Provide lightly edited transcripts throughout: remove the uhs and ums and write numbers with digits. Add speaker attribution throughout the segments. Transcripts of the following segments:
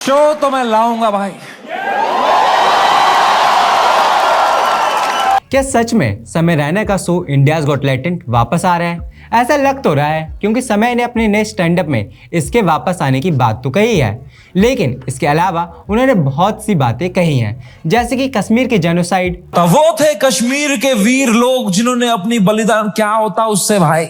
Speaker 1: Show तो मैं लाऊंगा भाई।
Speaker 2: क्या सच में समय रैना का शो इंडियाज गॉट टैलेंट वापस आ रहा है? ऐसा लग तो रहा है क्योंकि समय ने अपने नए स्टैंड अप में इसके वापस आने की बात तो कही है, लेकिन इसके अलावा उन्होंने बहुत सी बातें कही हैं, जैसे कि कश्मीर के जेनोसाइड।
Speaker 1: तो वो थे कश्मीर के वीर लोग जिन्होंने अपनी बलिदान, क्या होता उससे भाई,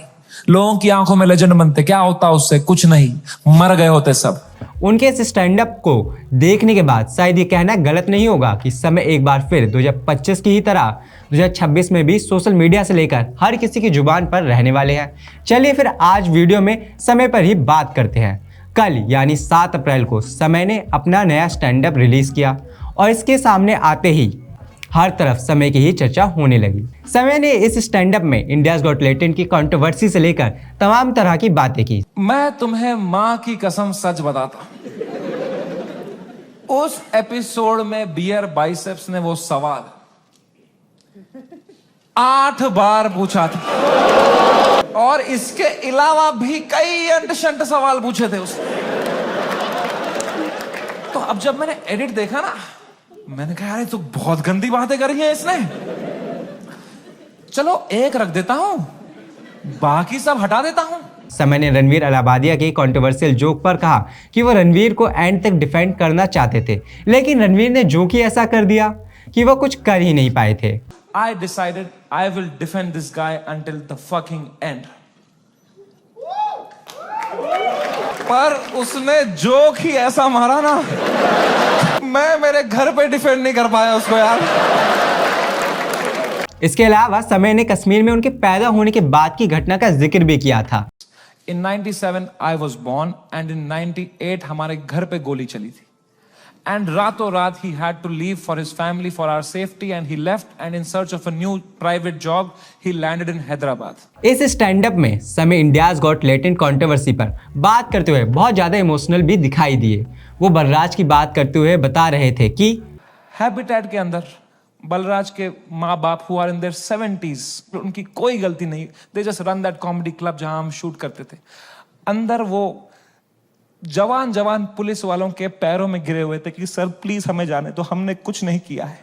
Speaker 1: लोगों की आंखों में लेजेंड बनते, क्या होता उससे, कुछ नहीं, मर गए होते सब।
Speaker 2: उनके इस स्टैंड अप को देखने के बाद शायद ये कहना गलत नहीं होगा कि समय एक बार फिर 2025 की ही तरह 2026 में भी सोशल मीडिया से लेकर हर किसी की जुबान पर रहने वाले हैं। चलिए फिर आज वीडियो में समय पर ही बात करते हैं। कल यानी 7 अप्रैल को समय ने अपना नया स्टैंड अप रिलीज किया और इसके सामने आते ही हर तरफ समय की ही चर्चा होने लगी। समय ने इस स्टैंड अप में इंडियाज गॉट टैलेंट की कंट्रोवर्सी से लेकर तमाम तरह की बातें की।
Speaker 1: मैं तुम्हें मां की कसम सच बताता, उस एपिसोड में बियर बाइसेप्स ने वो सवाल 8 बार पूछा था और इसके अलावा भी कई अंट-शंट सवाल पूछे थे उसने। तो अब जब मैंने एडिट देखा ना, मैंने कहा यार ये तो बहुत गंदी बातें करी है इसने, चलो एक रख देता हूं, बाकी सब हटा देता हूं।
Speaker 2: समय ने रणवीर अलाहाबादिया के कंट्रोवर्शियल जोक पर कहा कि वो रणवीर को एंड तक डिफेंड करना चाहते थे, लेकिन रणवीर ने जोक ही ऐसा कर दिया कि वो कुछ कर ही नहीं पाए थे।
Speaker 1: I decided I will defend this guy until the fucking end. पर उसने जोक ही ऐसा मारा ना, मैं मेरे घर पे डिफेंड नहीं कर पाया उसको यार।
Speaker 2: इसके अलावा समय ने कश्मीर में उनके पैदा होने के बाद की घटना का जिक्र भी किया था।
Speaker 1: In 97 I was born and in 98 हमारे घर पे गोली चली थी and रातों रात he had to leave for his family for our safety and he left and in search of a new private job he landed in Hyderabad.
Speaker 2: इस stand up में समय इंडियाज गॉट टैलेंट कंट्रोवर्सी पर बात करते हुए बहुत ज्यादा emotional भी दिखाई दिए। वो बलराज की बात करते हुए बता रहे थे कि
Speaker 1: हैबिटेट के अंदर बलराज के माँ बाप हुआ इन देयर 70s, उनकी कोई गलती नहीं, they just run that comedy club जहां हम शूट करते थे। अंदर वो जवान जवान पुलिस वालों के पैरों में गिरे हुए थे कि सर प्लीज हमें जाने तो, हमने कुछ नहीं किया है।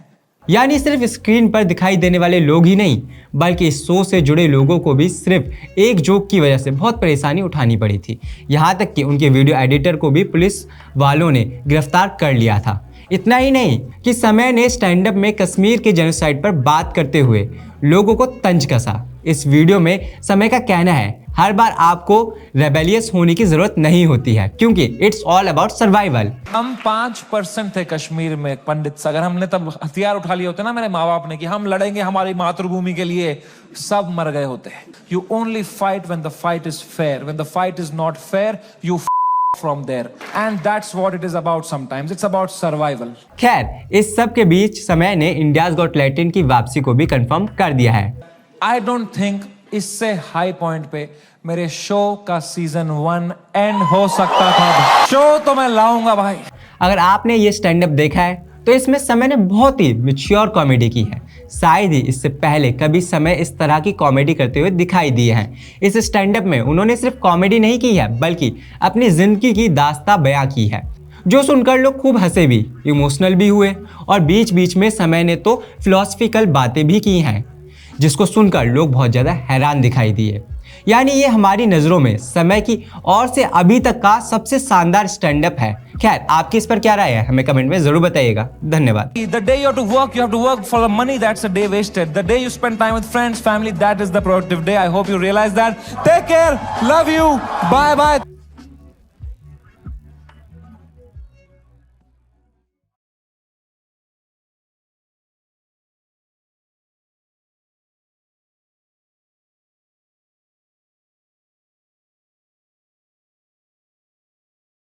Speaker 2: यानी सिर्फ स्क्रीन पर दिखाई देने वाले लोग ही नहीं, बल्कि इस शो से जुड़े लोगों को भी सिर्फ एक जोक की वजह से बहुत परेशानी उठानी पड़ी थी। यहाँ तक कि उनके वीडियो एडिटर को भी पुलिस वालों ने गिरफ्तार कर लिया था। इतना ही नहीं कि समय ने स्टैंड अप में कश्मीर के जेनोसाइड पर बात करते हुए लोगों को तंज कसा। इस वीडियो में समय का कहना है हर बार आपको रेबेलियस होने की जरूरत नहीं होती है, क्योंकि इट्स ऑल अबाउट सर्वाइवल।
Speaker 1: हम 5% थे कश्मीर में पंडित, अगर हमने तब हथियार उठा लिए होते ना मेरे माँ बाप ने कि हम लड़ेंगे हमारी मातृभूमि के लिए, सब मर गए होते। You only fight when the fight is fair, when the fight is not fair you from there and that's what it is about sometimes, it's about survival.
Speaker 2: खैर इस सब के बीच समय ने इंडियाज गॉट टैलेंट की वापसी को भी कंफर्म कर दिया है।
Speaker 1: I don't think इससे हाई पॉइंट पे मेरे शो का सीजन 1 एंड हो सकता था। शो तो मैं लाऊंगा भाई।
Speaker 2: अगर आपने ये स्टैंड अप देखा है तो इसमें समय ने बहुत ही मैच्योर कॉमेडी की है। शायद ही इससे पहले कभी समय इस तरह की कॉमेडी करते हुए दिखाई दिए हैं। इस स्टैंड अप में उन्होंने सिर्फ कॉमेडी नहीं की है, बल्कि अपनी जिंदगी की दास्तां बयां की है, जो सुनकर लोग खूब हंसे भी, इमोशनल भी हुए और बीच बीच में समय ने तो फिलोसफिकल बातें भी की हैं, जिसको सुनकर लोग बहुत ज़्यादा हैरान दिखाई दिए। यानी ये हमारी नज़रों में समय की और से अभी तक का सबसे शानदार स्टैंड अप है। खैर आपकी इस पर क्या राय है हमें कमेंट में जरूर बताइएगा। धन्यवाद।
Speaker 1: The day you have to work for the money, that's a day wasted. The day you spend time with friends, family, that is the productive day. I hope you realize that. Take care. Love you. Bye bye.